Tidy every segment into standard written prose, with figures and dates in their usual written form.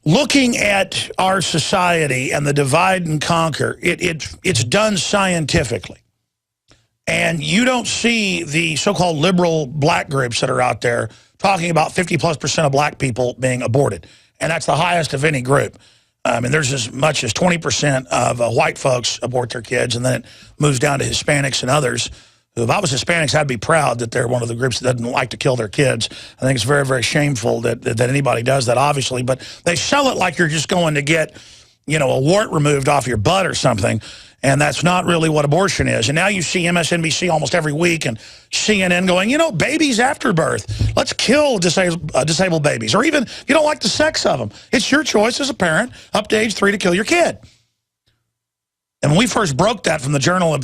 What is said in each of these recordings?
looking at our society and the divide and conquer, it's done scientifically. And you don't see the so-called liberal black groups that are out there talking about 50+% of black people being aborted. And that's the highest of any group. I mean, there's as much as 20% of white folks abort their kids, and then it moves down to Hispanics and others. If I was Hispanics, I'd be proud that they're one of the groups that doesn't like to kill their kids. I think it's very, very shameful that anybody does that, obviously. But they sell it like you're just going to get, you know, a wart removed off your butt or something. And that's not really what abortion is. And now you see MSNBC almost every week and CNN going, you know, babies after birth. Let's kill disabled babies. Or even if you don't like the sex of them. It's your choice as a parent up to age 3 to kill your kid. And when we first broke that from the Journal of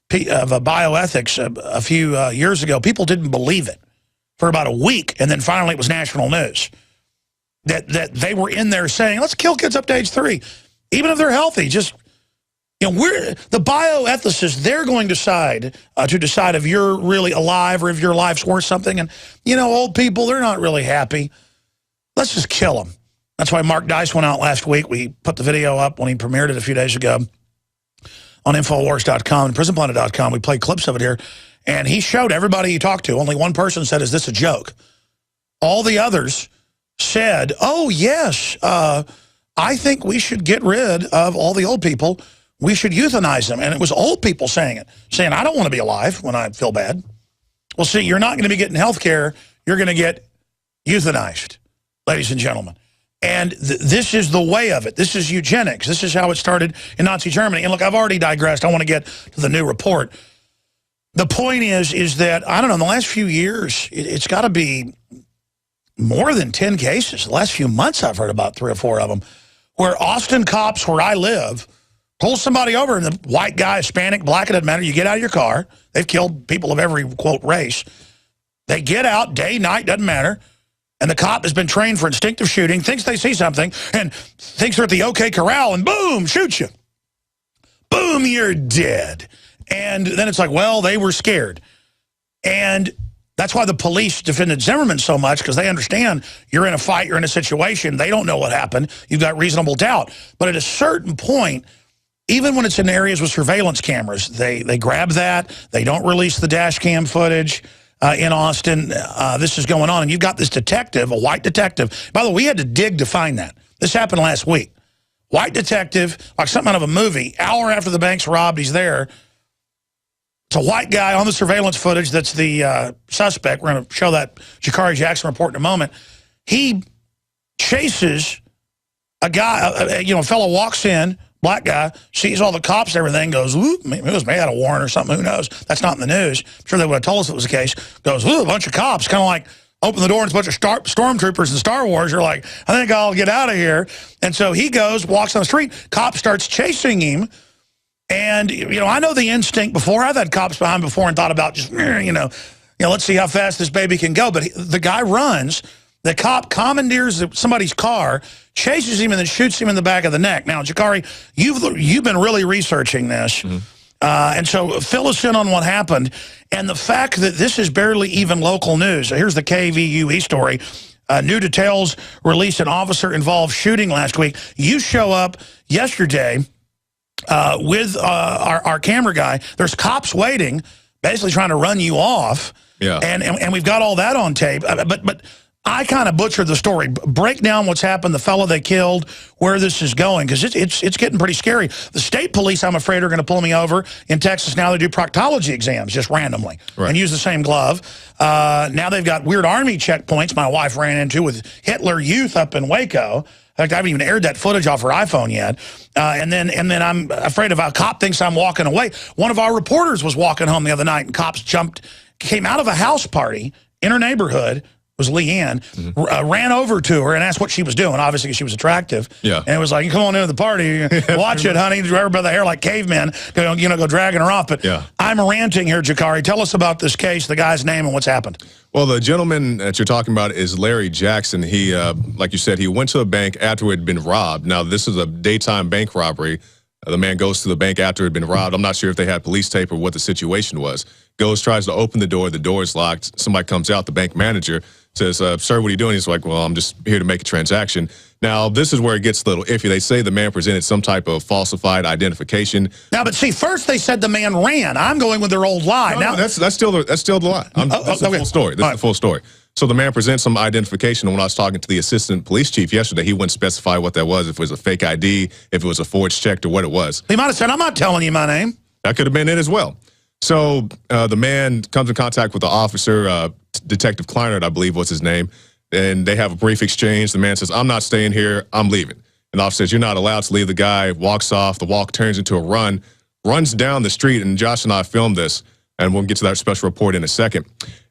Bioethics a few years ago, people didn't believe it for about a week. And then finally it was national news. That they were in there saying, let's kill kids up to age 3. Even if they're healthy, just... You know, the bioethicists, they're going to decide if you're really alive or if your life's worth something. And, you know, old people, they're not really happy. Let's just kill them. That's why Mark Dice went out last week. We put the video up when he premiered it a few days ago on Infowars.com and PrisonPlanet.com. We played clips of it here. And he showed everybody he talked to. Only one person said, is this a joke? All the others said, oh, yes, I think we should get rid of all the old people. We should euthanize them. And it was old people saying it, saying, I don't want to be alive when I feel bad. Well, see, you're not going to be getting health care. You're going to get euthanized, ladies and gentlemen. And this is the way of it. This is eugenics. This is how it started in Nazi Germany. And look, I've already digressed. I want to get to the new report. The point is that, I don't know, in the last few years, it's got to be more than 10 cases. The last few months, I've heard about 3 or 4 of them, where Austin cops, where I live, pull somebody over, and the white guy, Hispanic, black, it doesn't matter. You get out of your car. They've killed people of every, quote, race. They get out, day, night, doesn't matter. And the cop has been trained for instinctive shooting, thinks they see something, and thinks they're at the OK Corral, and boom, shoots you. Boom, you're dead. And then it's like, well, they were scared. And that's why the police defended Zimmerman so much, because they understand you're in a fight, you're in a situation. They don't know what happened. You've got reasonable doubt. But at a certain point, even when it's in areas with surveillance cameras, they grab that. They don't release the dash cam footage in Austin. This is going on. And you've got this detective, a white detective. By the way, we had to dig to find that. This happened last week. White detective, like something out of a movie. Hour after the bank's robbed, he's there. It's a white guy on the surveillance footage that's the suspect. We're going to show that Jakari Jackson report in a moment. He chases a guy, you know, a fellow walks in, black guy, sees all the cops and everything, goes, ooh, maybe it was made out of warrant or something, who knows? That's not in the news. I'm sure they would have told us if it was the case. Goes, ooh, a bunch of cops, kind of like open the door and it's a bunch of stormtroopers in Star Wars. You're like, I think I'll get out of here. And so he goes, walks on the street, cop starts chasing him. And, you know, I know the instinct before. I've had cops behind before and thought about just, you know, let's see how fast this baby can go. But the guy runs. The cop commandeers somebody's car, chases him, and then shoots him in the back of the neck. Now, Jakari, you've been really researching this. Mm-hmm. And so fill us in on what happened. And the fact that this is barely even local news. So here's the KVUE story. New details released, an officer-involved shooting last week. You show up yesterday with our camera guy. There's cops waiting, basically trying to run you off. Yeah. And we've got all that on tape. But I kind of butchered the story. Break down what's happened, the fellow they killed, where this is going, because it's getting pretty scary. The state police, I'm afraid, are going to pull me over. In Texas now, they do proctology exams just randomly and use the same glove. Now they've got weird army checkpoints my wife ran into with Hitler Youth up in Waco. In fact, I haven't even aired that footage off her iPhone yet. And then I'm afraid if a cop thinks I'm walking away. One of our reporters was walking home the other night, and cops came out of a house party in her neighborhood, was Leanne, ran over to her and asked what she was doing. Obviously, she was attractive. Yeah. And it was like, you come on into the party, watch it, honey. Grab her by the hair like cavemen, go dragging her off. But yeah. I'm ranting here, Jakari. Tell us about this case, the guy's name, and what's happened. Well, the gentleman that you're talking about is Larry Jackson. He, like you said, he went to a bank after it had been robbed. Now, this is a daytime bank robbery. The man goes to the bank after it had been robbed. I'm not sure if they had police tape or what the situation was. Goes, tries to open the door is locked. Somebody comes out, the bank manager, says, sir, what are you doing? He's like, well, I'm just here to make a transaction. Now, this is where it gets a little iffy. They say the man presented some type of falsified identification. Now, but see, first they said the man ran. I'm going with their old lie. No, that's still the lie. That's the full story. This is the full story. So the man presents some identification. And when I was talking to the assistant police chief yesterday, he wouldn't specify what that was, if it was a fake ID, if it was a forged check, or what it was. He might have said, I'm not telling you my name. That could have been it as well. So the man comes in contact with the officer, Detective Kleinert, I believe was his name, and they have a brief exchange. The man says, I'm not staying here, I'm leaving. And the officer says, you're not allowed to leave. The guy walks off, the walk turns into a run, runs down the street, and Josh and I filmed this, and we'll get to that special report in a second.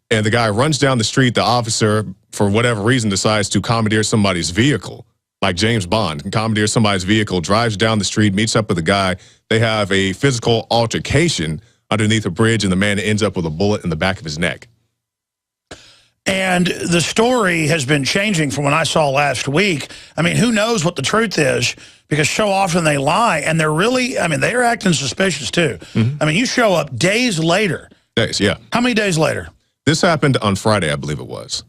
And the guy runs down the street, the officer, for whatever reason, decides to commandeer somebody's vehicle, like James Bond, commandeers somebody's vehicle, drives down the street, meets up with the guy. They have a physical altercation underneath a bridge, and the man ends up with a bullet in the back of his neck. And the story has been changing from when I saw last week. I mean, who knows what the truth is, because so often they lie, and they're really, I mean, they're acting suspicious too. I mean, you show up days later. Days, yeah. How many days later? This happened on Friday, I believe it was.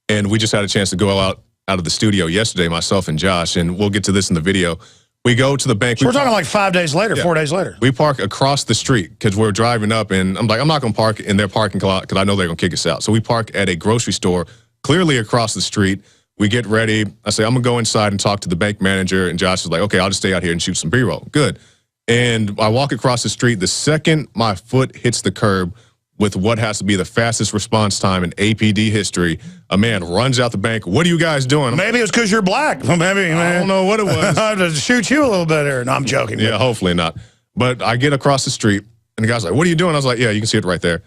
And we just had a chance to go out of the studio yesterday, myself and Josh, and we'll get to this in the video. We go to the bank. So we're talking like 5 days later, yeah. 4 days later. We park across the street because we're driving up, and I'm like, I'm not going to park in their parking lot because I know they're going to kick us out. So we park at a grocery store clearly across the street. We get ready. I say, I'm going to go inside and talk to the bank manager. And Josh is like, okay, I'll just stay out here and shoot some B-roll. Good. And I walk across the street. The second my foot hits the curb, with what has to be the fastest response time in APD history, a man runs out the bank. What are you guys doing? Maybe it's because you're black. Maybe, I don't know what it was. I have to shoot you a little bit here. No, I'm joking. Yeah, hopefully not. But I get across the street, and the guy's like, what are you doing? I was like, yeah, you can see it right there.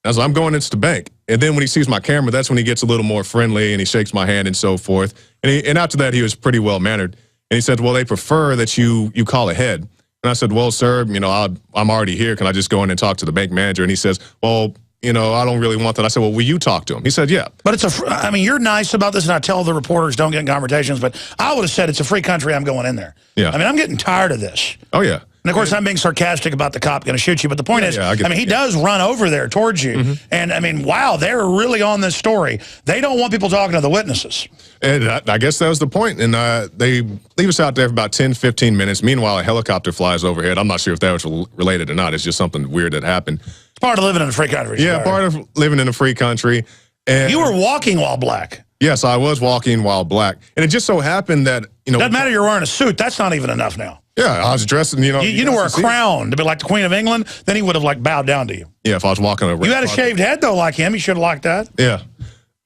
I was like, I'm going into the bank. And then when he sees my camera, that's when he gets a little more friendly, and he shakes my hand and so forth. And after that, he was pretty well-mannered. And he said, well, they prefer that you call ahead. And I said, well, sir, you know, I'm already here. Can I just go in and talk to the bank manager? And he says, well, you know, I don't really want that. I said, well, will you talk to him? He said, yeah. But I mean, you're nice about this, and I tell the reporters don't get in conversations, but I would have said it's a free country, I'm going in there. Yeah. I mean, I'm getting tired of this. Oh, yeah. And, of course, I'm being sarcastic about the cop going to shoot you. But the point is, I mean, he does run over there towards you. And, I mean, wow, they're really on this story. They don't want people talking to the witnesses. And I guess that was the point. And they leave us out there for about 10, 15 minutes. Meanwhile, a helicopter flies overhead. I'm not sure if that was related or not. It's just something weird that happened. It's part of living in a free country. Yeah, part of living in a free country. And you were walking while black. Yes, I was walking while black. And it just so happened that, you know. Doesn't matter you're wearing a suit. That's not even enough now. Yeah, I was dressed in, you know. You wear a crown to be like the Queen of England, then he would have like bowed down to you. Yeah, if I was walking a red You had a shaved head though like him. You should have liked that. Yeah.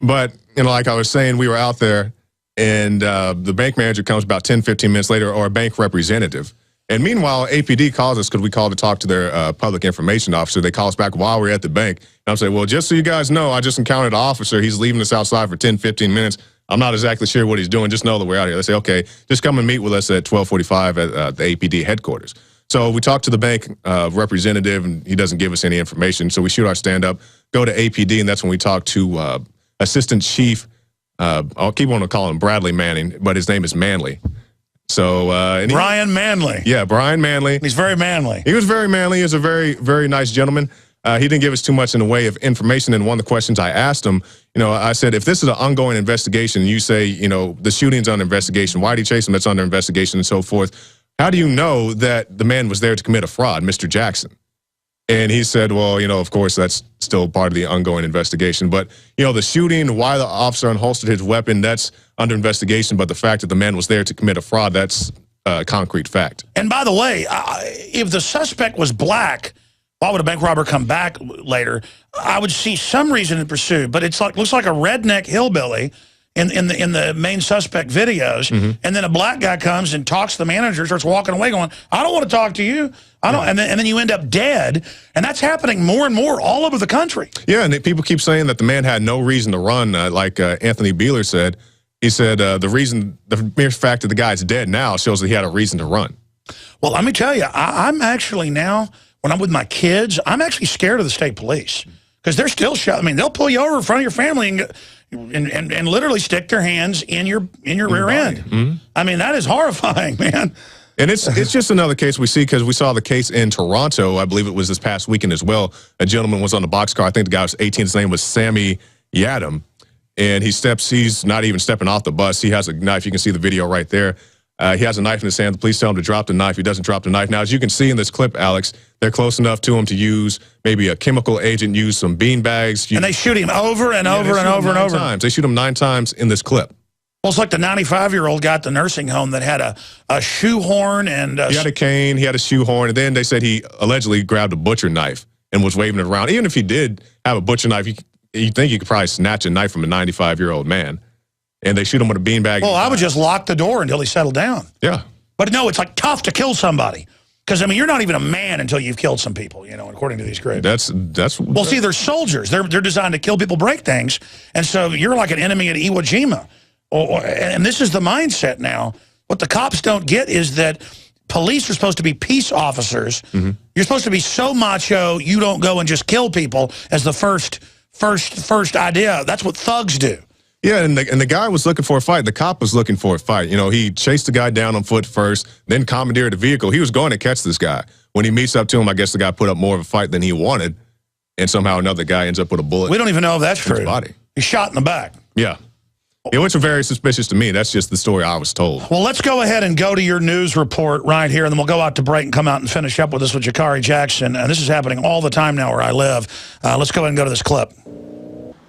But, you know, like I was saying, we were out there, and the bank manager comes about 10, 15 minutes later, or a bank representative. And meanwhile, APD calls us because we called to talk to their public information officer. They call us back while we're at the bank. And I'm saying, well, just so you guys know, I just encountered an officer. He's leaving us outside for 10, 15 minutes. I'm not exactly sure what he's doing. Just know that we're out here. They say, okay, just come and meet with us at 12:45 at the APD headquarters. So we talk to the bank representative, and he doesn't give us any information. So we shoot our stand-up, go to APD, and that's when we talk to Assistant Chief, I'll keep on calling him Bradley Manning, but his name is Manley. So Brian Manley. Yeah, Brian Manley. He's very manly. He was very manly. He was a very, very nice gentleman. He didn't give us too much in the way of information. And one of the questions I asked him, you know, I said, if this is an ongoing investigation, you say, you know, the shooting's under investigation, why do you chase him? That's under investigation and so forth. How do you know that the man was there to commit a fraud, Mr. Jackson? And he said, well, you know, of course, that's still part of the ongoing investigation. But, you know, the shooting, why the officer unholstered his weapon, that's under investigation. But the fact that the man was there to commit a fraud, that's a concrete fact. And by the way, if the suspect was black, why would a bank robber come back later? I would see some reason to pursue, but it's like looks like a redneck hillbilly in the main suspect videos, and then a black guy comes and talks to the manager, starts walking away, going, "I don't want to talk to you. I don't." And then you end up dead, and that's happening more and more all over the country. Yeah, and people keep saying that the man had no reason to run, like Anthony Beeler said. He said the mere fact that the guy's dead now shows that he had a reason to run. Well, let me tell you, I'm actually now, when I'm with my kids, I'm actually scared of the state police because they're still I mean, they'll pull you over in front of your family and literally stick their hands in your rear end. I mean, that is horrifying, man. And it's just another case we see because we saw the case in Toronto. I believe it was this past weekend as well. A gentleman was on the boxcar. I think the guy was 18. His name was Sammy Yadam. and he's not even stepping off the bus. He has a knife. You can see the video right there. He has a knife in his hand. The police tell him to drop the knife. He doesn't drop the knife. Now, as you can see in this clip, Alex, they're close enough to him to use maybe a chemical agent, use some bean bags. And they shoot him over and over and over and over. Times. They shoot him 9 times in this clip. Well, it's like the 95-year-old guy at the nursing home that had a shoehorn and... he had a cane, he had a shoehorn, and then they said he allegedly grabbed a butcher knife and was waving it around. Even if he did have a butcher knife, you think you could probably snatch a knife from a 95-year-old man. And they shoot him with a beanbag. Well, I would just lock the door until he settled down. Yeah. But no, it's like tough to kill somebody. Because, I mean, you're not even a man until you've killed some people, you know, according to these groups. Well, see, they're soldiers. They're designed to kill people, break things. And so you're like an enemy at Iwo Jima. And this is the mindset now. What the cops don't get is that police are supposed to be peace officers. Mm-hmm. You're supposed to be so macho, you don't go and just kill people as the first idea. That's what thugs do. Yeah, and the guy was looking for a fight. The cop was looking for a fight. You know, he chased the guy down on foot first, then commandeered the vehicle. He was going to catch this guy. When he meets up to him, I guess the guy put up more of a fight than he wanted, and somehow another guy ends up with a bullet. We don't even know if that's true. His body. He's shot in the back. Yeah. Which was very suspicious to me. That's just the story I was told. Well, let's go ahead and go to your news report right here, and then we'll go out to break and come out and finish up with this with Jakari Jackson. And this is happening all the time now where I live. Let's go ahead and go to this clip.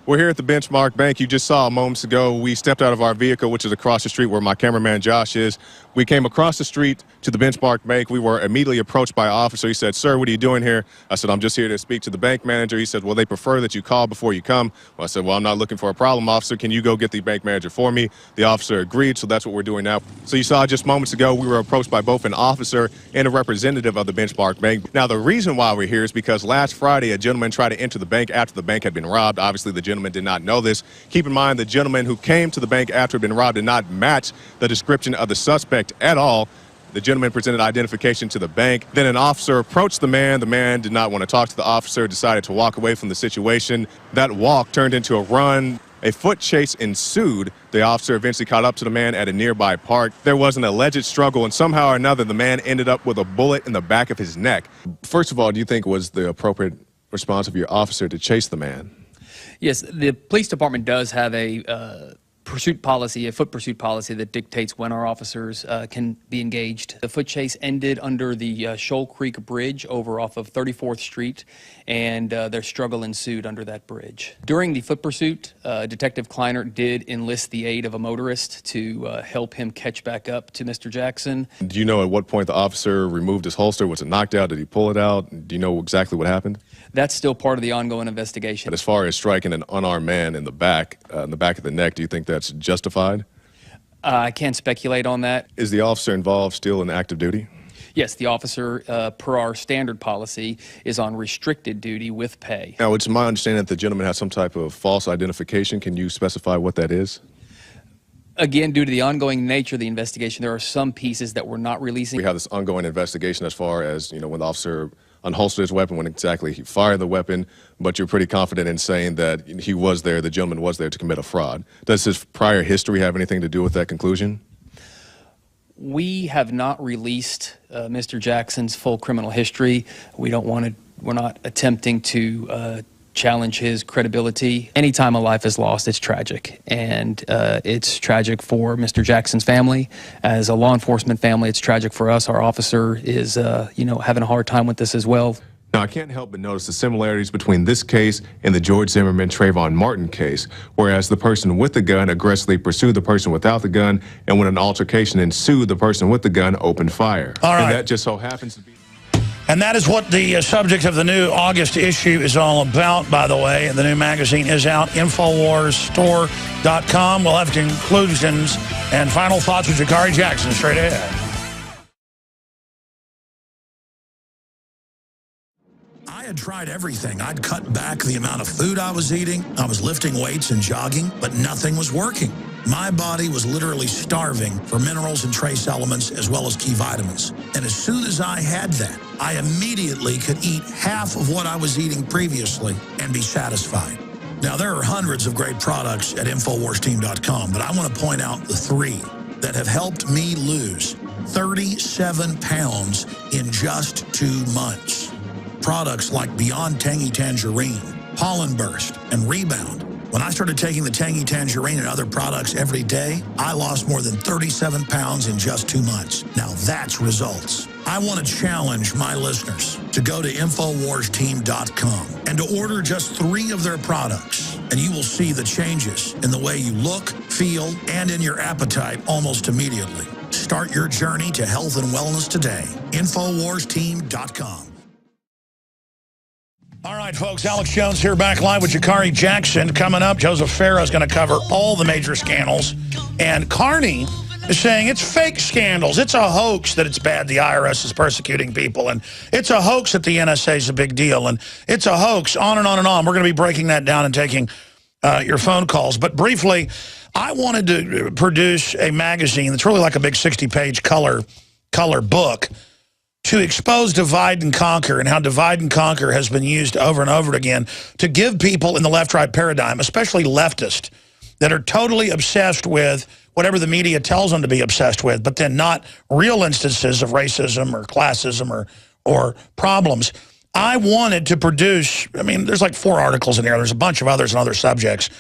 We're here at the Benchmark Bank. You just saw moments ago, we stepped out of our vehicle, which is across the street where my cameraman Josh is. We came across the street to the Benchmark Bank. We were immediately approached by an officer. He said, "Sir, what are you doing here?" I said, "I'm just here to speak to the bank manager." He said, "Well, they prefer that you call before you come." Well, I said, "Well, I'm not looking for a problem, officer. Can you go get the bank manager for me?" The officer agreed, so that's what we're doing now. So you saw just moments ago, we were approached by both an officer and a representative of the Benchmark Bank. Now, the reason why we're here is because last Friday, a gentleman tried to enter the bank after the bank had been robbed. Obviously, the gentleman did not know this. Keep in mind, the gentleman who came to the bank after it had been robbed did not match the description of the suspect at all. The gentleman presented identification to the bank. Then an officer approached the man. The man did not want to talk to the officer, decided to walk away from the situation. That walk turned into a run. A foot chase ensued. The officer eventually caught up to the man at a nearby park. There was an alleged struggle, and somehow or another, the man ended up with a bullet in the back of his neck. First of all, do you think it was the appropriate response of your officer to chase the man? Yes, the police department does have a pursuit policy, a foot pursuit policy that dictates when our officers can be engaged. The foot chase ended under the Shoal Creek Bridge over off of 34th Street, and their struggle ensued under that bridge. During the foot pursuit, Detective Kleiner did enlist the aid of a motorist to help him catch back up to Mr. Jackson. Do you know at what point the officer removed his holster? Was it knocked out? Did he pull it out? Do you know exactly what happened? That's still part of the ongoing investigation. But as far as striking an unarmed man in the back of the neck, do you think that's justified? I can't speculate on that. Is the officer involved still in active duty? Yes, the officer, per our standard policy, is on restricted duty with pay. Now, it's my understanding that the gentleman has some type of false identification. Can you specify what that is? Again, due to the ongoing nature of the investigation, there are some pieces that we're not releasing. We have this ongoing investigation as far as, when the officer unholstered his weapon, when exactly he fired the weapon, but you're pretty confident in saying that he was there, the gentleman was there to commit a fraud. Does his prior history have anything to do with that conclusion? We have not released Mr. Jackson's full criminal history. We're not attempting to challenge his credibility. Anytime a life is lost, it's tragic. And it's tragic for Mr. Jackson's family. As a law enforcement family, it's tragic for us. Our officer is, having a hard time with this as well. Now, I can't help but notice the similarities between this case and the George Zimmerman Trayvon Martin case, whereas the person with the gun aggressively pursued the person without the gun, and when an altercation ensued, the person with the gun opened fire. All right. And that just so happens to be... And that is what the subject of the new August issue is all about, by the way. And the new magazine is out, InfoWarsStore.com. We'll have conclusions and final thoughts with Jakari Jackson straight ahead. I had tried everything. I'd cut back the amount of food I was eating. I was lifting weights and jogging, but nothing was working. My body was literally starving for minerals and trace elements as well as key vitamins. And as soon as I had that, I immediately could eat half of what I was eating previously and be satisfied. Now, there are hundreds of great products at InfoWarsTeam.com, but I want to point out the 3 that have helped me lose 37 pounds in just 2 months. Products like Beyond Tangy Tangerine, Pollen Burst, and Rebound When I started taking the Tangy Tangerine and other products every day, I lost more than 37 pounds in just 2 months. Now that's results. I want to challenge my listeners to go to InfoWarsTeam.com and to order just 3 of their products, and you will see the changes in the way you look, feel, and in your appetite almost immediately. Start your journey to health and wellness today. InfoWarsTeam.com. All right, folks, Alex Jones here, back live with Jakari Jackson. Coming up, Joseph Farah is going to cover all the major scandals. And Carney is saying it's fake scandals. It's a hoax that it's bad the IRS is persecuting people. And it's a hoax that the NSA is a big deal. And it's a hoax, on and on and on. We're going to be breaking that down and taking your phone calls. But briefly, I wanted to produce a magazine that's really like a big 60-page color book to expose divide and conquer, and how divide and conquer has been used over and over again to give people in the left-right paradigm, especially leftists, that are totally obsessed with whatever the media tells them to be obsessed with, but then not real instances of racism or classism or problems. I wanted to produce, I mean, there's like 4 articles in here. There's a bunch of others on other subjects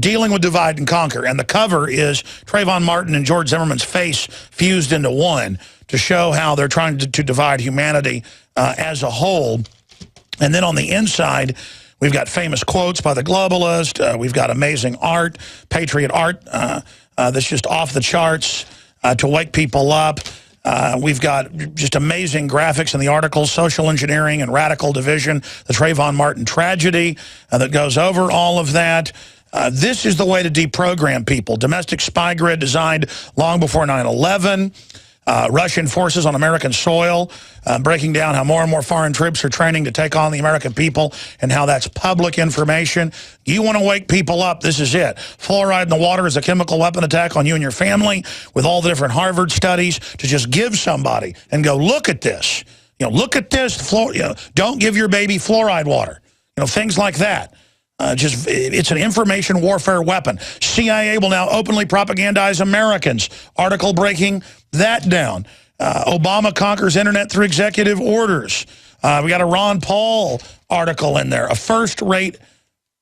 dealing with divide and conquer. And the cover is Trayvon Martin and George Zimmerman's face fused into one to show how they're trying to divide humanity as a whole. And then on the inside, we've got famous quotes by the globalist. We've got amazing art, patriot art that's just off the charts to wake people up. We've got just amazing graphics in the articles, social engineering and radical division, the Trayvon Martin tragedy that goes over all of that. This is the way to deprogram people. Domestic spy grid designed long before 9/11. Russian forces on American soil, breaking down how more and more foreign troops are training to take on the American people and how that's public information. You want to wake people up, this is it. Fluoride in the water is a chemical weapon attack on you and your family, with all the different Harvard studies, to just give somebody and go, look at this. Look at this. Don't give your baby fluoride water. Things like that. It's an information warfare weapon. CIA will now openly propagandize Americans. Article breaking that down. Obama conquers internet through executive orders. We got a Ron Paul article in there. A first-rate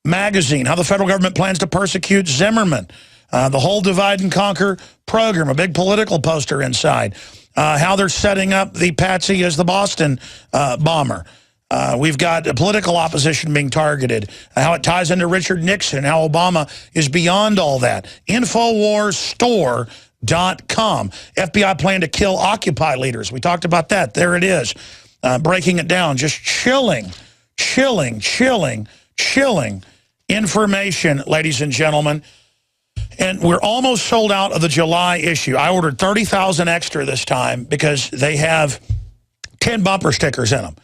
magazine. How the federal government plans to persecute Zimmerman. The whole divide and conquer program. A big political poster inside. How they're setting up the Patsy as the Boston bomber. We've got a political opposition being targeted, how it ties into Richard Nixon, how Obama is beyond all that. InfoWarsStore.com. FBI plan to kill Occupy leaders. We talked about that. There it is. Breaking it down. Just chilling information, ladies and gentlemen. And we're almost sold out of the July issue. I ordered 30,000 extra this time because they have 10 bumper stickers in them.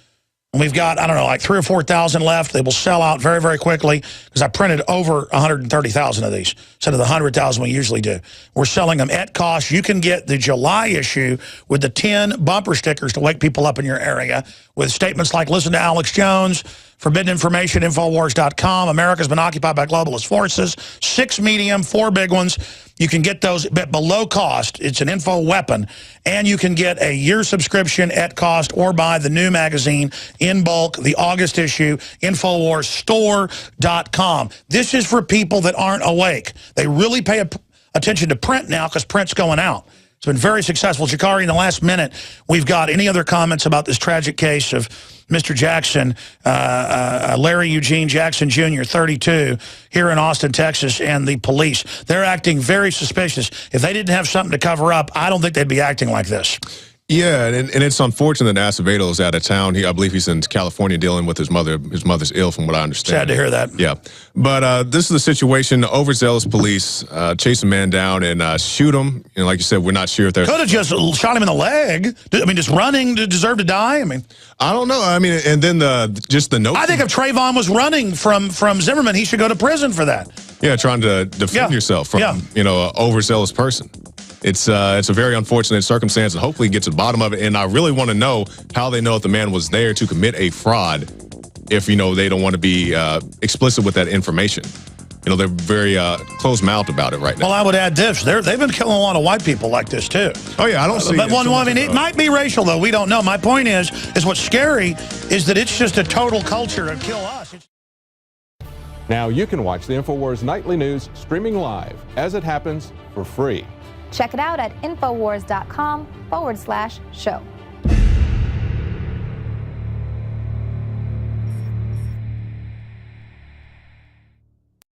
And we've got, I don't know, like 3,000 or 4,000 left. They will sell out very, very quickly because I printed over 130,000 of these instead of the 100,000 we usually do. We're selling them at cost. You can get the July issue with the 10 bumper stickers to wake people up in your area with statements like, listen to Alex Jones, forbidden information, Infowars.com, America's been occupied by globalist forces, 6 medium, 4 big ones. You can get those below cost. It's an info weapon. And you can get a year subscription at cost or buy the new magazine in bulk, the August issue, InfoWarsStore.com. This is for people that aren't awake. They really pay attention to print now because print's going out. It's been very successful. Jakari, in the last minute, we've got any other comments about this tragic case of Mr. Jackson, Larry Eugene Jackson Jr., 32, here in Austin, Texas, and the police. They're acting very suspicious. If they didn't have something to cover up, I don't think they'd be acting like this. Yeah, and it's unfortunate that Acevedo is out of town. I believe he's in California dealing with his mother. His mother's ill, from what I understand. Sad to hear that. Yeah. But this is the situation. Overzealous police chase a man down and shoot him. And like you said, we're not sure if they're... Could have just shot him in the leg. I mean, just running to deserve to die? I mean... I don't know. I mean, and then just the note... I think if Trayvon was running from Zimmerman, he should go to prison for that. Yeah, trying to defend yourself from, an overzealous person. It's a very unfortunate circumstance, and hopefully get to the bottom of it. And I really want to know how they know if the man was there to commit a fraud if, they don't want to be explicit with that information. They're very close-mouthed about it right now. Well, I would add this. They've been killing a lot of white people like this, too. Oh, yeah, I don't see But it might be racial, though. We don't know. My point is what's scary is that it's just a total culture of kill us. Now you can watch the InfoWars Nightly News streaming live as it happens for free. Check it out at Infowars.com/show.